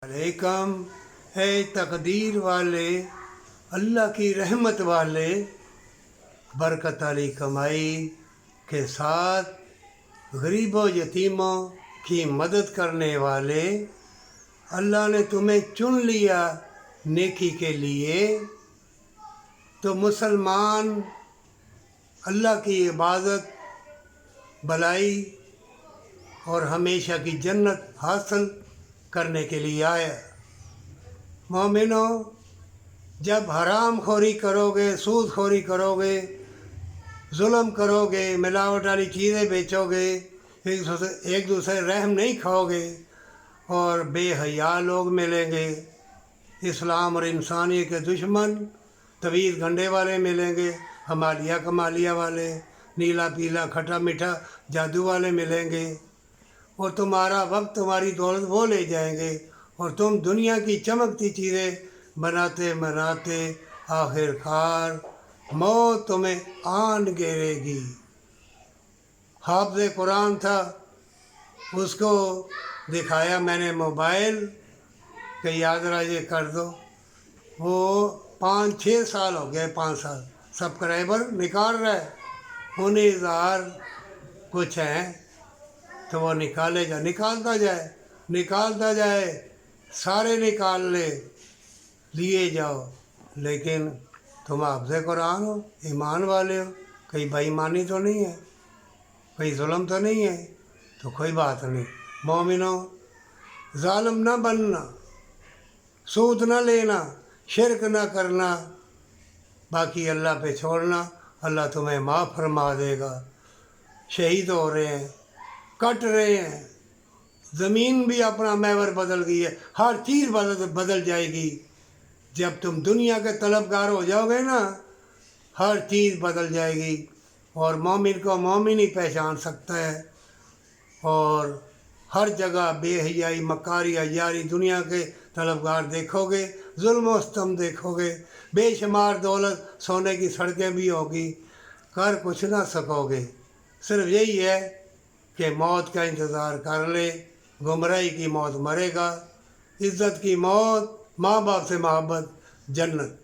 अलैकम है तकदीर वाले, अल्लाह की रहमत वाले, बरकत वाली कमाई के साथ गरीबों यतीमों की मदद करने वाले, अल्लाह ने तुम्हें चुन लिया नेकी के लिए। तो मुसलमान अल्लाह की इबादत, भलाई और हमेशा की जन्नत हासिल करने के लिए आया। मोमिनो, जब हराम खोरी करोगे, सूद खोरी करोगे, जुल्म करोगे, मिलावट वाली चीज़ें बेचोगे, एक दूसरे रहम नहीं खाओगे और बेहया लोग मिलेंगे, इस्लाम और इंसानियत के दुश्मन, तवीज़ गंडे वाले मिलेंगे, हमालिया कमालिया वाले, नीला पीला खट्टा मीठा जादू वाले मिलेंगे और तुम्हारा वक्त, तुम्हारी दौलत वो ले जाएंगे और तुम दुनिया की चमकती चीज़ें बनाते बनाते आखिरकार मौत तुम्हें आन घेरेगी। हाफ़िज़ कुरान था, उसको दिखाया मैंने मोबाइल कि याद राजे कर दो। वो 5-6 साल हो गए, 5 साल सब्सक्राइबर निकाल रहा है, 19,000 कुछ हैं। तो वो निकालता जाए, सारे निकाल लिए जाओ। लेकिन तुम हाफ़िज़ कुरान हो, ईमान वाले हो, कहीं बेईमानी तो नहीं है, कोई जुल्म तो नहीं है, तो कोई बात नहीं। मोमिनो, ज़ालिम ना बनना, सूद ना लेना, शिरक ना करना, बाकी अल्लाह पे छोड़ना, अल्लाह तुम्हें माफ़ फरमा देगा। शहीद हो रहे हैं, कट रहे हैं, ज़मीन भी अपना महवर बदल गई है, हर चीज़ बदल जाएगी। जब तुम दुनिया के तलबगार हो जाओगे ना, हर चीज़ बदल जाएगी और मोमिन को मोमिन ही पहचान सकता है। और हर जगह बेहयाई, मकारी, अयारी, दुनिया के तलबगार देखोगे, जुल्म व सितम देखोगे, बेशुमार दौलत, सोने की सड़कें भी होगी, कर कुछ ना सकोगे। सिर्फ यही है कि मौत का इंतज़ार कर ले। गुमराही की मौत मरेगा, इज़्ज़त की मौत, माँ बाप से मोहब्बत, जन्नत।